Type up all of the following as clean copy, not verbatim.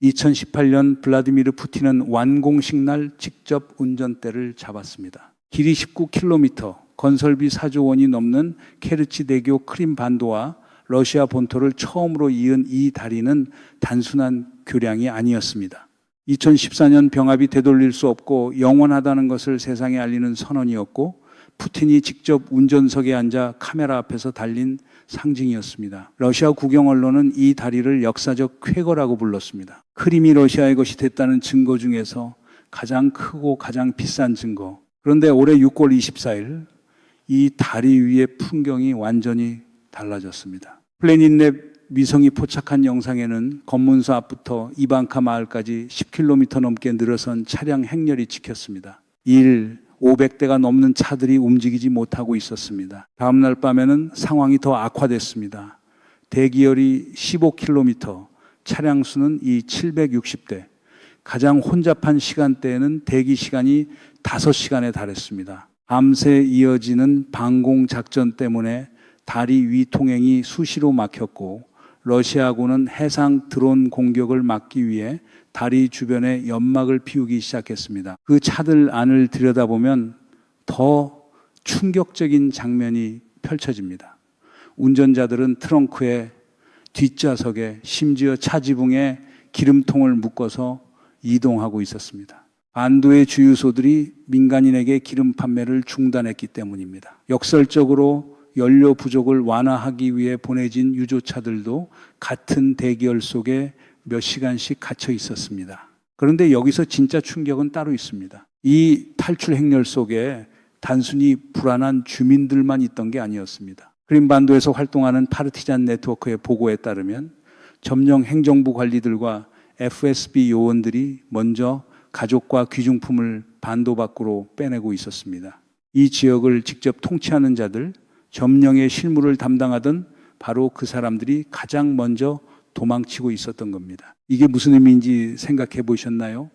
2018년 블라디미르 푸틴은 완공식 날 직접 운전대를 잡았습니다. 길이 19km, 건설비 4조 원이 넘는 케르치대교 크림 반도와 러시아 본토를 처음으로 이은 이 다리는 단순한 교량이 아니었습니다. 2014년 병합이 되돌릴 수 없고 영원하다는 것을 세상에 알리는 선언이었고, 푸틴이 직접 운전석에 앉아 카메라 앞에서 달린 상징이었습니다. 러시아 국영 언론은 이 다리를 역사적 쾌거라고 불렀습니다. 크림이 러시아의 것이 됐다는 증거 중에서 가장 크고 가장 비싼 증거. 그런데 올해 6월 24일 이 다리 위의 풍경이 완전히 달라졌습니다. 플래닛랩 위성이 포착한 영상에는 검문소 앞부터 이방카 마을까지 10km 넘게 늘어선 차량 행렬이 찍혔습니다. 500대가 넘는 차들이 움직이지 못하고 있었습니다. 다음 날 밤에는 상황이 더 악화됐습니다. 대기열이 15km, 차량 수는 760대. 가장 혼잡한 시간대에는 대기 시간이 5시간에 달했습니다. 밤새 이어지는 방공 작전 때문에 다리 위 통행이 수시로 막혔고, 러시아군은 해상 드론 공격을 막기 위해 다리 주변에 연막을 피우기 시작했습니다. 그 차들 안을 들여다보면 더 충격적인 장면이 펼쳐집니다. 운전자들은 트렁크에, 뒷좌석에, 심지어 차 지붕에 기름통을 묶어서 이동하고 있었습니다. 반도의 주유소들이 민간인에게 기름 판매를 중단했기 때문입니다. 역설적으로 연료 부족을 완화하기 위해 보내진 유조차들도 같은 대기열 속에 몇 시간씩 갇혀 있었습니다. 그런데 여기서 진짜 충격은 따로 있습니다. 이 탈출 행렬 속에 단순히 불안한 주민들만 있던 게 아니었습니다. 크림반도에서 활동하는 파르티잔 네트워크의 보고에 따르면 점령 행정부 관리들과 FSB 요원들이 먼저 가족과 귀중품을 반도 밖으로 빼내고 있었습니다. 이 지역을 직접 통치하는 자들, 점령의 실무를 담당하던 바로 그 사람들이 가장 먼저 도망치고 있었던 겁니다. 이게 무슨 의미인지 생각해 보셨나요?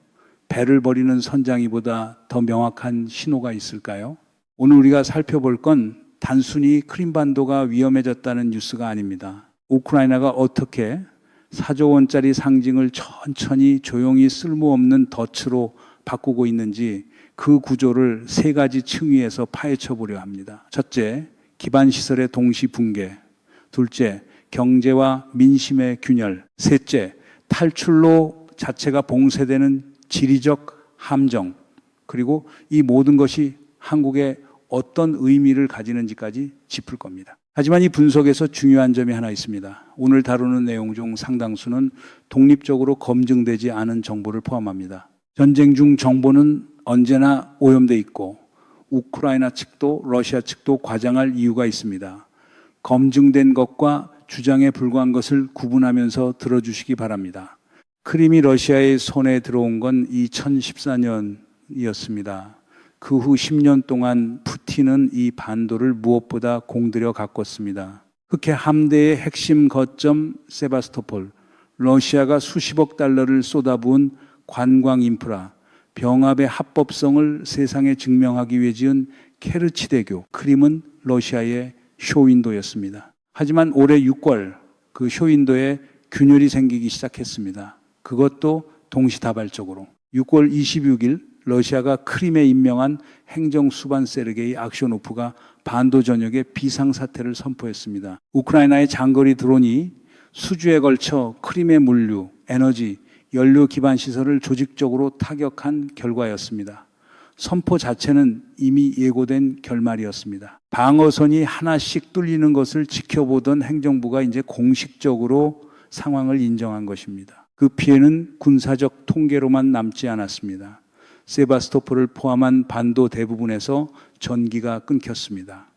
배를 버리는 선장이보다 더 명확한 신호가 있을까요? 오늘 우리가 살펴볼 건 단순히 크림반도가 위험해졌다는 뉴스가 아닙니다. 우크라이나가 어떻게 4조 원짜리 상징을 천천히 조용히 쓸모없는 덫으로 바꾸고 있는지 그 구조를 3가지 층위에서 파헤쳐 보려 합니다. 첫째, 기반시설의 동시 붕괴. 둘째, 경제와 민심의 균열. 셋째, 탈출로 자체가 봉쇄되는 지리적 함정. 그리고 이 모든 것이 한국에 어떤 의미를 가지는지까지 짚을 겁니다. 하지만 이 분석에서 중요한 점이 하나 있습니다. 오늘 다루는 내용 중 상당수는 독립적으로 검증되지 않은 정보를 포함합니다. 전쟁 중 정보는 언제나 오염돼 있고 우크라이나 측도 러시아 측도 과장할 이유가 있습니다. 검증된 것과 주장에 불과한 것을 구분하면서 들어주시기 바랍니다. 크림이 러시아의 손에 들어온 건 2014년이었습니다. 그 후 10년 동안 푸틴은 이 반도를 무엇보다 공들여 가꿨습니다. 흑해 함대의 핵심 거점 세바스토폴, 러시아가 수십억 달러를 쏟아부은 관광 인프라, 병합의 합법성을 세상에 증명하기 위해 지은 케르치대교, 크림은 러시아의 쇼윈도였습니다. 하지만 올해 6월 그 쇼윈도에 균열이 생기기 시작했습니다. 그것도 동시다발적으로. 6월 26일 러시아가 크림에 임명한 행정수반 세르게이 악쇼노프가 반도 전역에 비상사태를 선포했습니다. 우크라이나의 장거리 드론이 수주에 걸쳐 크림의 물류, 에너지, 연료 기반 시설을 조직적으로 타격한 결과였습니다. 선포 자체는 이미 예고된 결말이었습니다. 방어선이 하나씩 뚫리는 것을 지켜보던 행정부가 이제 공식적으로 상황을 인정한 것입니다. 그 피해는 군사적 통계로만 남지 않았습니다. 세바스토폴을 포함한 반도 대부분에서 전기가 끊겼습니다.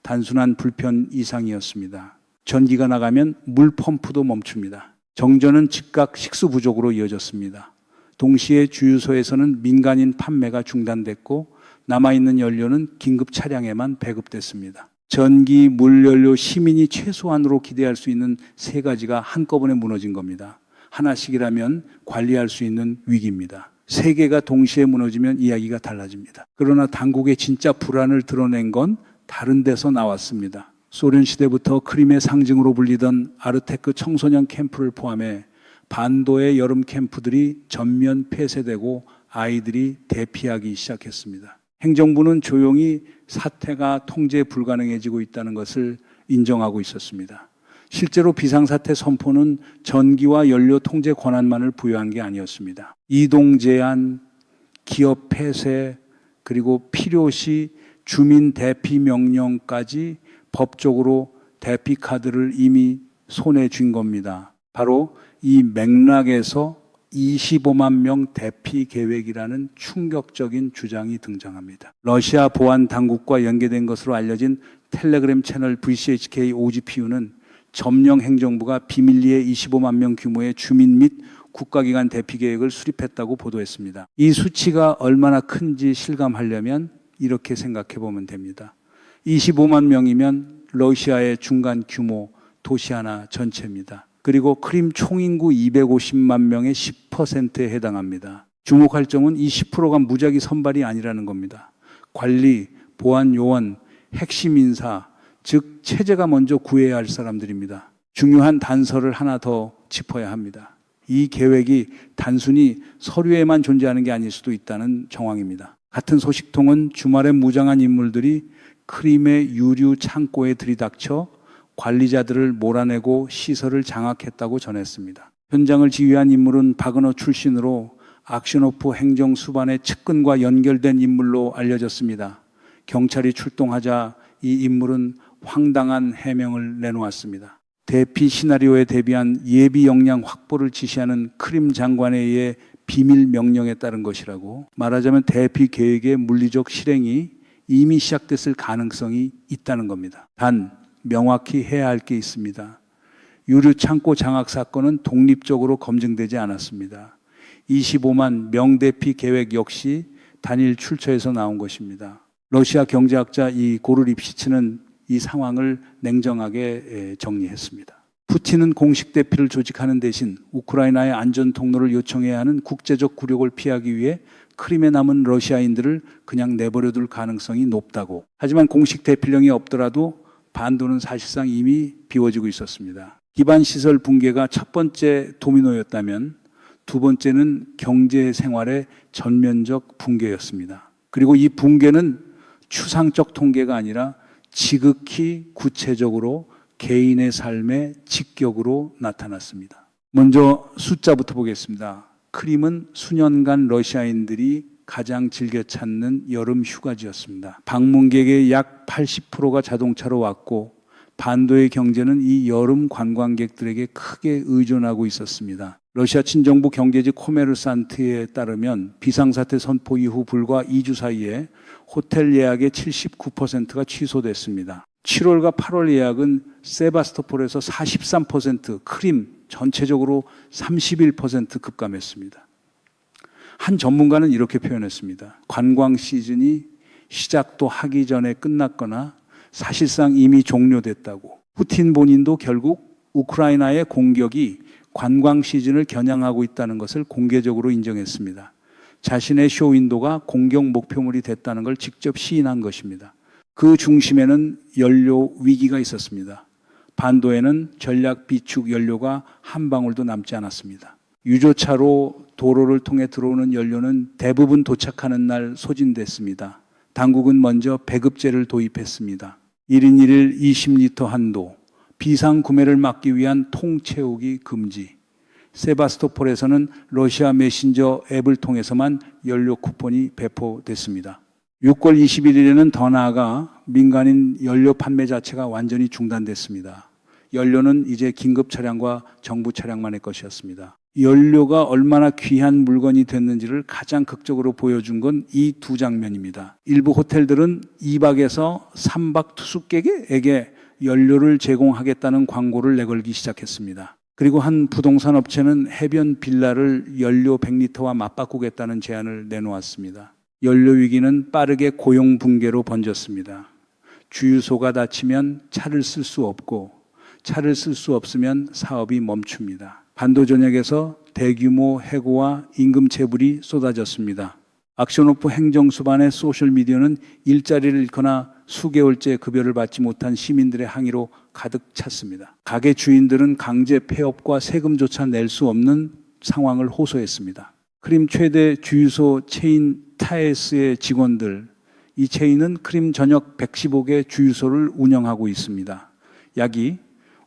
단순한 불편 이상이었습니다. 전기가 나가면 물 펌프도 멈춥니다. 정전은 즉각 식수 부족으로 이어졌습니다. 동시에 주유소에서는 민간인 판매가 중단됐고 남아있는 연료는 긴급 차량에만 배급됐습니다. 전기, 물, 연료, 시민이 최소한으로 기대할 수 있는 3가지가 한꺼번에 무너진 겁니다. 하나씩이라면 관리할 수 있는 위기입니다. 3개가 동시에 무너지면 이야기가 달라집니다. 그러나 당국의 진짜 불안을 드러낸 건 다른 데서 나왔습니다. 소련 시대부터 크림의 상징으로 불리던 아르테크 청소년 캠프를 포함해 반도의 여름 캠프들이 전면 폐쇄되고 아이들이 대피하기 시작했습니다. 행정부는 조용히 사태가 통제 불가능해지고 있다는 것을 인정하고 있었습니다. 실제로 비상사태 선포는 전기와 연료 통제 권한만을 부여한 게 아니었습니다. 이동 제한, 기업 폐쇄, 그리고 필요시 주민 대피 명령까지 법적으로 대피 카드를 이미 손에 쥔 겁니다. 바로 이 맥락에서 25만 명 대피 계획이라는 충격적인 주장이 등장합니다. 러시아 보안 당국과 연계된 것으로 알려진 텔레그램 채널 VCHK OGPU는 점령 행정부가 비밀리에 25만 명 규모의 주민 및 국가기관 대피 계획을 수립했다고 보도했습니다. 이 수치가 얼마나 큰지 실감하려면 이렇게 생각해 보면 됩니다. 25만 명이면 러시아의 중간 규모 도시 하나 전체입니다. 그리고 크림 총인구 250만 명의 10%에 해당합니다. 주목할 점은 이 10%가 무작위 선발이 아니라는 겁니다. 관리, 보안 요원, 핵심 인사, 즉 체제가 먼저 구해야 할 사람들입니다. 중요한 단서를 하나 더 짚어야 합니다. 이 계획이 단순히 서류에만 존재하는 게 아닐 수도 있다는 정황입니다. 같은 소식통은 주말에 무장한 인물들이 크림의 유류 창고에 들이닥쳐 관리자들을 몰아내고 시설을 장악했다고 전했습니다. 현장을 지휘한 인물은 바그너 출신으로 악시노프 행정수반의 측근과 연결된 인물로 알려졌습니다. 경찰이 출동하자 이 인물은 황당한 해명을 내놓았습니다. 대피 시나리오에 대비한 예비 역량 확보를 지시하는 크림 장관에 의해 비밀 명령에 따른 것이라고, 말하자면 대피 계획의 물리적 실행이 이미 시작됐을 가능성이 있다는 겁니다. 단 명확히 해야 할 게 있습니다. 유류 창고 장악 사건은 독립적으로 검증되지 않았습니다. 25만 명대피 계획 역시 단일 출처에서 나온 것입니다. 러시아 경제학자 이 고르립시츠는 이 상황을 냉정하게 정리했습니다. 푸틴은 공식 대피를 조직하는 대신 우크라이나의 안전 통로를 요청해야 하는 국제적 굴욕을 피하기 위해 크림에 남은 러시아인들을 그냥 내버려둘 가능성이 높다고. 하지만 공식 대피령이 없더라도 반도는 사실상 이미 비워지고 있었습니다. 기반시설 붕괴가 첫 번째 도미노였다면 두 번째는 경제 생활의 전면적 붕괴였습니다. 그리고 이 붕괴는 추상적 통계가 아니라 지극히 구체적으로 개인의 삶의 직격으로 나타났습니다. 먼저 숫자부터 보겠습니다. 크림은 수년간 러시아인들이 가장 즐겨 찾는 여름 휴가지였습니다. 방문객의 약 80%가 자동차로 왔고 반도의 경제는 이 여름 관광객들에게 크게 의존하고 있었습니다. 러시아 친정부 경제지 코메르산트에 따르면 비상사태 선포 이후 불과 2주 사이에 호텔 예약의 79%가 취소됐습니다. 7월과 8월 예약은 세바스토폴에서 43%, 크림 전체적으로 31% 급감했습니다. 한 전문가는 이렇게 표현했습니다. 관광 시즌이 시작도 하기 전에 끝났거나 사실상 이미 종료됐다고. 푸틴 본인도 결국 우크라이나의 공격이 관광 시즌을 겨냥하고 있다는 것을 공개적으로 인정했습니다. 자신의 쇼윈도가 공격 목표물이 됐다는 걸 직접 시인한 것입니다. 그 중심에는 연료 위기가 있었습니다. 반도에는 전략 비축 연료가 한 방울도 남지 않았습니다. 유조차로 도로를 통해 들어오는 연료는 대부분 도착하는 날 소진됐습니다. 당국은 먼저 배급제를 도입했습니다. 1인 1일 20리터 한도, 비상 구매를 막기 위한 통채우기 금지, 세바스토폴에서는 러시아 메신저 앱을 통해서만 연료 쿠폰이 배포됐습니다. 6월 21일에는 더 나아가 민간인 연료 판매 자체가 완전히 중단됐습니다. 연료는 이제 긴급 차량과 정부 차량만의 것이었습니다. 연료가 얼마나 귀한 물건이 됐는지를 가장 극적으로 보여준 건 이 두 장면입니다. 일부 호텔들은 2박에서 3박 투숙객에게 연료를 제공하겠다는 광고를 내걸기 시작했습니다. 그리고 한 부동산 업체는 해변 빌라를 연료 100리터와 맞바꾸겠다는 제안을 내놓았습니다. 연료 위기는 빠르게 고용 붕괴로 번졌습니다. 주유소가 닫히면 차를 쓸 수 없고 차를 쓸 수 없으면 사업이 멈춥니다. 반도 전역에서 대규모 해고와 임금 체불이 쏟아졌습니다. 악시노프 행정수반의 소셜미디어는 일자리를 잃거나 수개월째 급여를 받지 못한 시민들의 항의로 가득 찼습니다. 가게 주인들은 강제 폐업과 세금조차 낼 수 없는 상황을 호소했습니다. 크림 최대 주유소 체인 타에스의 직원들, 이 체인은 크림 전역 115개 주유소를 운영하고 있습니다. 약이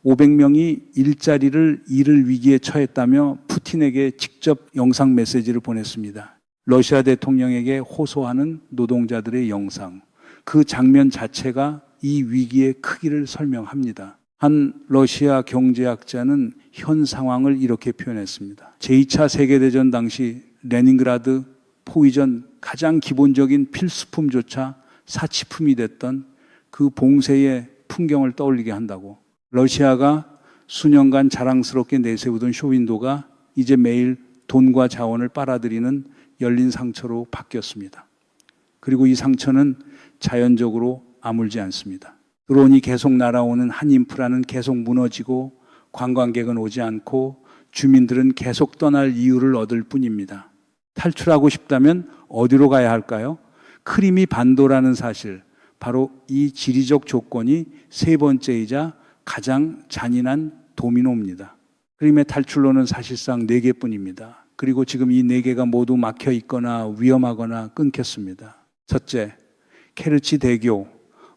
500명이 일자리를 잃을 위기에 처했다며 푸틴에게 직접 영상 메시지를 보냈습니다. 러시아 대통령에게 호소하는 노동자들의 영상, 그 장면 자체가 이 위기의 크기를 설명합니다. 한 러시아 경제학자는 현 상황을 이렇게 표현했습니다. 제2차 세계대전 당시 레닌그라드 포위전 가장 기본적인 필수품조차 사치품이 됐던 그 봉쇄의 풍경을 떠올리게 한다고. 러시아가 수년간 자랑스럽게 내세우던 쇼윈도가 이제 매일 돈과 자원을 빨아들이는 열린 상처로 바뀌었습니다. 그리고 이 상처는 자연적으로 아물지 않습니다. 드론이 계속 날아오는 한 인프라는 계속 무너지고 관광객은 오지 않고 주민들은 계속 떠날 이유를 얻을 뿐입니다. 탈출하고 싶다면 어디로 가야 할까요? 크림이 반도라는 사실, 바로 이 지리적 조건이 세 번째이자 가장 잔인한 도미노입니다. 크림의 탈출로는 사실상 4개뿐입니다. 그리고 지금 이 4개가 모두 막혀 있거나 위험하거나 끊겼습니다. 첫째, 케르치 대교,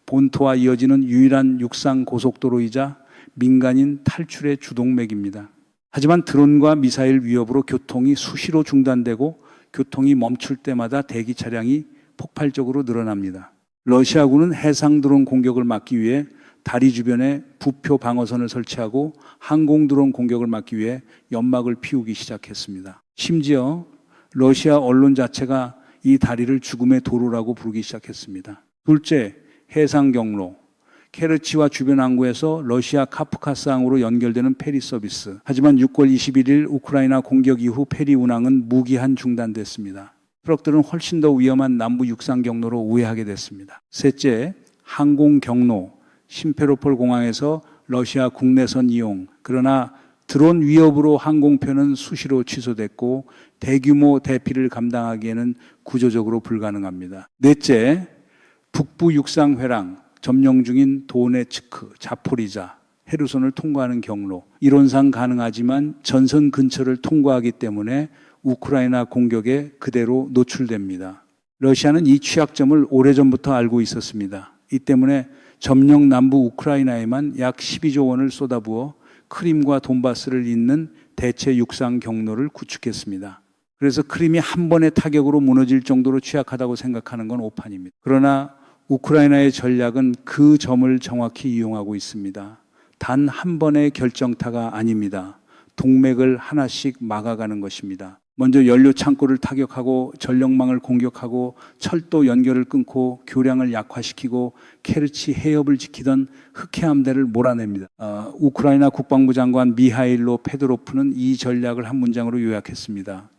본토와 이어지는 유일한 육상 고속도로이자 민간인 탈출의 주동맥입니다. 하지만 드론과 미사일 위협으로 교통이 수시로 중단되고 교통이 멈출 때마다 대기 차량이 폭발적으로 늘어납니다. 러시아군은 해상 드론 공격을 막기 위해 다리 주변에 부표 방어선을 설치하고 항공 드론 공격을 막기 위해 연막을 피우기 시작했습니다. 심지어 러시아 언론 자체가 이 다리를 죽음의 도로라고 부르기 시작했습니다. 둘째, 해상 경로. 케르치와 주변 항구에서 러시아 카프카스항으로 연결되는 페리 서비스. 하지만 6월 21일 우크라이나 공격 이후 페리 운항은 무기한 중단됐습니다. 트럭들은 훨씬 더 위험한 남부 육상 경로로 우회하게 됐습니다. 셋째, 항공 경로. 심페로폴 공항에서 러시아 국내선 이용. 그러나 드론 위협으로 항공편은 수시로 취소됐고 대규모 대피를 감당하기에는 구조적으로 불가능합니다. 넷째, 북부 육상 회랑. 점령 중인 도네츠크, 자포리자, 헤르손을 통과하는 경로. 이론상 가능하지만 전선 근처를 통과하기 때문에 우크라이나 공격에 그대로 노출됩니다. 러시아는 이 취약점을 오래전부터 알고 있었습니다. 이 때문에 점령 남부 우크라이나에만 약 12조 원을 쏟아부어 크림과 돈바스를 잇는 대체 육상 경로를 구축했습니다. 그래서 크림이 한 번의 타격으로 무너질 정도로 취약하다고 생각하는 건 오판입니다. 그러나 우크라이나의 전략은 그 점을 정확히 이용하고 있습니다. 단 한 번의 결정타가 아닙니다. 동맥을 하나씩 막아가는 것입니다. 먼저 연료 창고를 타격하고 전력망을 공격하고 철도 연결을 끊고 교량을 약화시키고 케르치 해협을 지키던 흑해함대를 몰아냅니다. 우크라이나 국방부 장관 미하일로 페도로프는 이 전략을 한 문장으로 요약했습니다.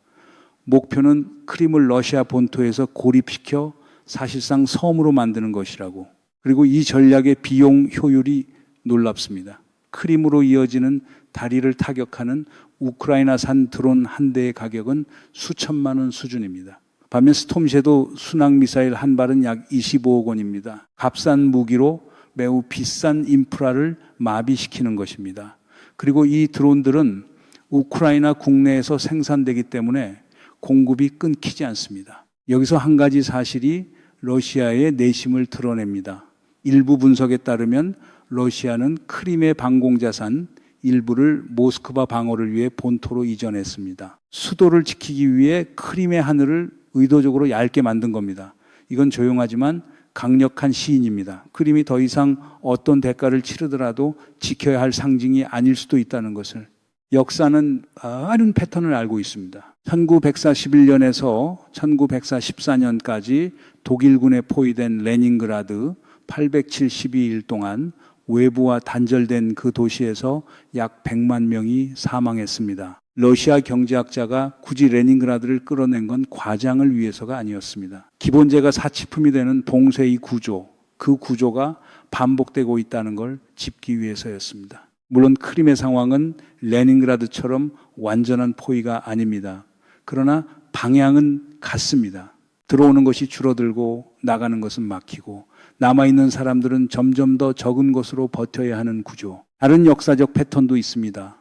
목표는 크림을 러시아 본토에서 고립시켜 사실상 섬으로 만드는 것이라고. 그리고 이 전략의 비용 효율이 놀랍습니다. 크림으로 이어지는 다리를 타격하는 우크라이나산 드론 한 대의 가격은 수천만 원 수준입니다. 반면 스톰섀도 순항미사일 한 발은 약 25억 원입니다. 값싼 무기로 매우 비싼 인프라를 마비시키는 것입니다. 그리고 이 드론들은 우크라이나 국내에서 생산되기 때문에 공급이 끊기지 않습니다. 여기서 한 가지 사실이 러시아의 내심을 드러냅니다. 일부 분석에 따르면 러시아는 크림의 방공자산 일부를 모스크바 방어를 위해 본토로 이전했습니다. 수도를 지키기 위해 크림의 하늘을 의도적으로 얇게 만든 겁니다. 이건 조용하지만 강력한 시인입니다. 크림이 더 이상 어떤 대가를 치르더라도 지켜야 할 상징이 아닐 수도 있다는 것을. 역사는 많은 패턴을 알고 있습니다. 1941년에서 1944년까지 독일군에 포위된 레닌그라드 872일 동안 외부와 단절된 그 도시에서 약 100만 명이 사망했습니다. 러시아 경제학자가 굳이 레닌그라드를 끌어낸 건 과장을 위해서가 아니었습니다. 기본재가 사치품이 되는 봉쇄의 구조, 그 구조가 반복되고 있다는 걸 짚기 위해서였습니다. 물론 크림의 상황은 레닌그라드처럼 완전한 포위가 아닙니다. 그러나 방향은 같습니다. 들어오는 것이 줄어들고 나가는 것은 막히고 남아있는 사람들은 점점 더 적은 것으로 버텨야 하는 구조. 다른 역사적 패턴도 있습니다.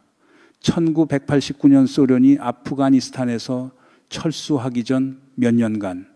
1989년 소련이 아프가니스탄에서 철수하기 전 몇 년간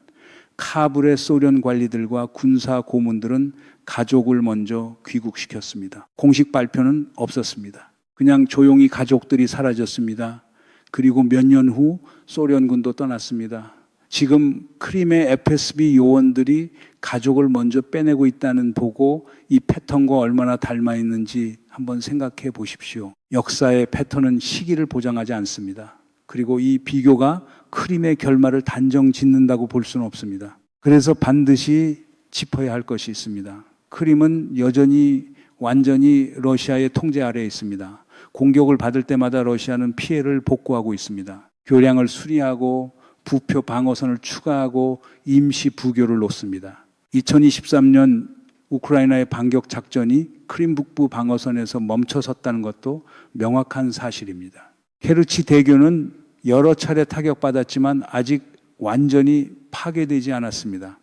카불의 소련 관리들과 군사 고문들은 가족을 먼저 귀국시켰습니다. 공식 발표는 없었습니다. 그냥 조용히 가족들이 사라졌습니다. 그리고 몇 년 후 소련군도 떠났습니다. 지금 크림의 FSB 요원들이 가족을 먼저 빼내고 있다는 보고 이 패턴과 얼마나 닮아 있는지 한번 생각해 보십시오. 역사의 패턴은 시기를 보장하지 않습니다. 그리고 이 비교가 크림의 결말을 단정 짓는다고 볼 수는 없습니다. 그래서 반드시 짚어야 할 것이 있습니다. 크림은 여전히 완전히 러시아의 통제 아래에 있습니다. 공격을 받을 때마다 러시아는 피해를 복구하고 있습니다. 교량을 수리하고 부표 방어선을 추가하고 임시 부교를 놓습니다. 2023년 우크라이나의 반격 작전이 크림 북부 방어선에서 멈춰섰다는 것도 명확한 사실입니다. 케르치 대교는 여러 차례 타격받았지만 아직 완전히 파괴되지 않았습니다.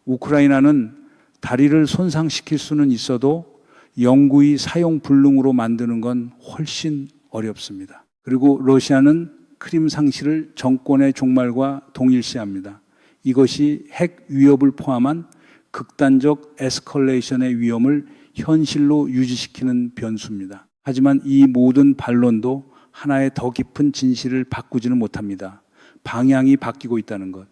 우크라이나는 다리를 손상시킬 수는 있어도 영구히 사용 불능으로 만드는 건 훨씬 어렵습니다. 그리고 러시아는 크림 상실을 정권의 종말과 동일시합니다. 이것이 핵 위협을 포함한 극단적 에스컬레이션의 위험을 현실로 유지시키는 변수입니다. 하지만 이 모든 반론도 하나의 더 깊은 진실을 바꾸지는 못합니다. 방향이 바뀌고 있다는 것.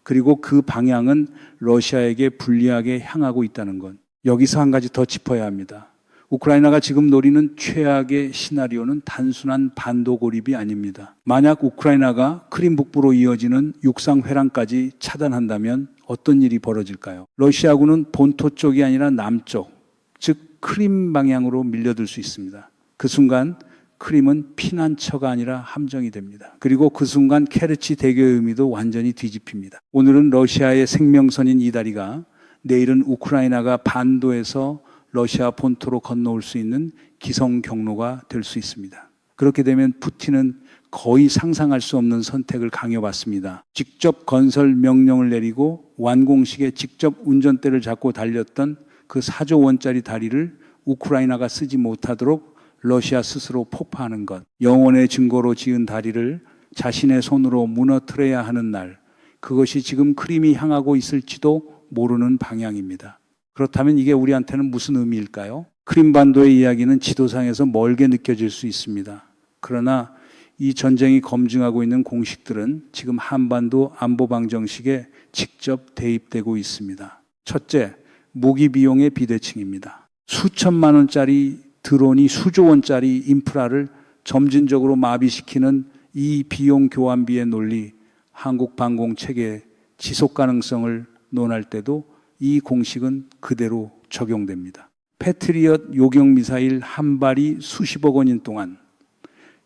그리고 그 방향은 러시아에게 불리하게 향하고 있다는 것. 여기서 한 가지 더 짚어야 합니다. 우크라이나가 지금 노리는 최악의 시나리오는 단순한 반도 고립이 아닙니다. 만약 우크라이나가 크림 북부로 이어지는 육상 회랑까지 차단한다면 어떤 일이 벌어질까요? 러시아군은 본토 쪽이 아니라 남쪽, 즉 크림 방향으로 밀려들 수 있습니다. 그 순간 크림은 피난처가 아니라 함정이 됩니다. 그리고 그 순간 케르치 대교의 의미도 완전히 뒤집힙니다. 오늘은 러시아의 생명선인 이 다리가 내일은 우크라이나가 반도에서 러시아 본토로 건너올 수 있는 기성 경로가 될 수 있습니다. 그렇게 되면 푸틴은 거의 상상할 수 없는 선택을 강요받습니다. 직접 건설 명령을 내리고 완공식에 직접 운전대를 잡고 달렸던 그 4조 원짜리 다리를 우크라이나가 쓰지 못하도록 러시아 스스로 폭파하는 것, 영원의 증거로 지은 다리를 자신의 손으로 무너뜨려야 하는 날, 그것이 지금 크림이 향하고 있을지도 모르는 방향입니다. 그렇다면 이게 우리한테는 무슨 의미일까요? 크림반도의 이야기는 지도상에서 멀게 느껴질 수 있습니다. 그러나 이 전쟁이 검증하고 있는 공식들은 지금 한반도 안보방정식에 직접 대입되고 있습니다. 첫째, 무기 비용의 비대칭입니다. 수천만 원짜리 드론이 수조 원짜리 인프라를 점진적으로 마비시키는 이 비용 교환비의 논리, 한국 방공 체계 지속 가능성을 논할 때도 이 공식은 그대로 적용됩니다. 패트리엇 요격 미사일 한 발이 수십억 원인 동안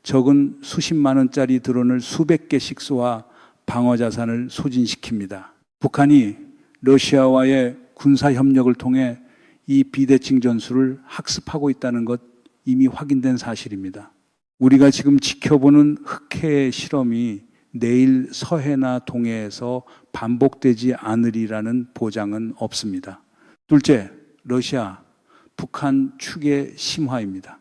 적은 수십만 원짜리 드론을 수백 개씩 쏘아 방어 자산을 소진시킵니다. 북한이 러시아와의 군사 협력을 통해 이 비대칭 전술을 학습하고 있다는 것 이미 확인된 사실입니다. 우리가 지금 지켜보는 흑해의 실험이 내일 서해나 동해에서 반복되지 않으리라는 보장은 없습니다. 둘째, 러시아, 북한 축의 심화입니다.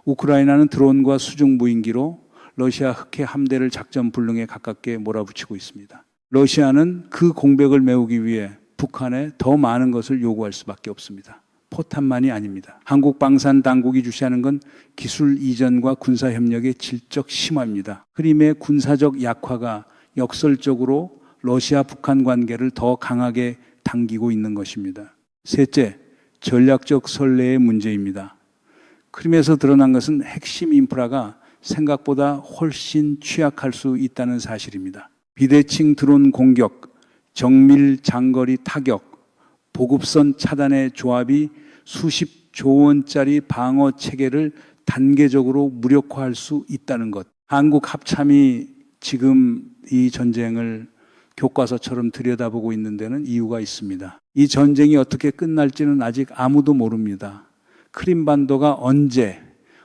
우크라이나는 드론과 수중 무인기로 러시아 흑해 함대를 작전 불능에 가깝게 몰아붙이고 있습니다. 러시아는 그 공백을 메우기 위해 북한에 더 많은 것을 요구할 수밖에 없습니다. 포탄만이 아닙니다. 한국 방산 당국이 주시하는 건 기술 이전과 군사 협력의 질적 심화입니다. 크림의 군사적 약화가 역설적으로 러시아 북한 관계를 더 강하게 당기고 있는 것입니다. 셋째, 전략적 선례의 문제입니다. 크림에서 드러난 것은 핵심 인프라가 생각보다 훨씬 취약할 수 있다는 사실입니다. 비대칭 드론 공격, 정밀 장거리 타격, 보급선 차단의 조합이 수십조 원짜리 방어 체계를 단계적으로 무력화할 수 있다는 것. 한국 합참이 지금 이 전쟁을 교과서처럼 들여다보고 있는 데는 이유가 있습니다. 이 전쟁이 어떻게 끝날지는 아직 아무도 모릅니다. 크림반도가 언제,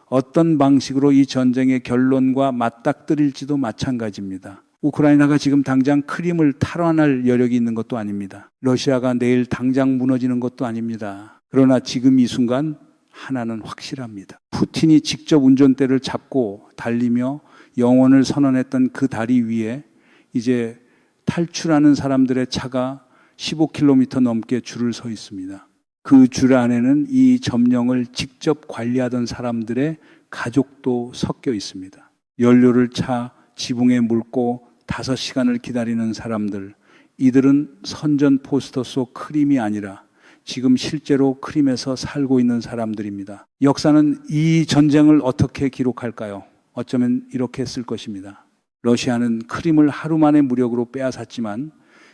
어떤 방식으로 이 전쟁의 결론과 맞닥뜨릴지도 마찬가지입니다. 우크라이나가 지금 당장 크림을 탈환할 여력이 있는 것도 아닙니다. 러시아가 내일 당장 무너지는 것도 아닙니다. 그러나 지금 이 순간 하나는 확실합니다. 푸틴이 직접 운전대를 잡고 달리며 영원을 선언했던 그 다리 위에 이제 탈출하는 사람들의 차가 15km 넘게 줄을 서 있습니다. 그 줄 안에는 이 점령을 직접 관리하던 사람들의 가족도 섞여 있습니다. 연료를 차 지붕에 싣고 5시간을 기다리는 사람들, 이들은 선전 포스터 속 크림이 아니라 지금 실제로 크림에서 살고 있는 사람들입니다. 역사는 이 전쟁을 어떻게 기록할까요? 어쩌면 이렇게 쓸 것입니다. 러시아는 크림을 하루 만에 무력으로 빼앗았지만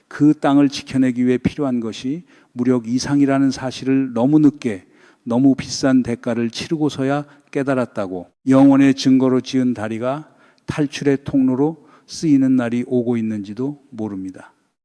그 땅을 지켜내기 위해 필요한 것이 무력 이상이라는 사실을 너무 늦게, 너무 비싼 대가를 치르고서야 깨달았다고, 영원의 증거로 지은 다리가 탈출의 통로로 쓰이는 날이 오고 있는지도 모릅니다.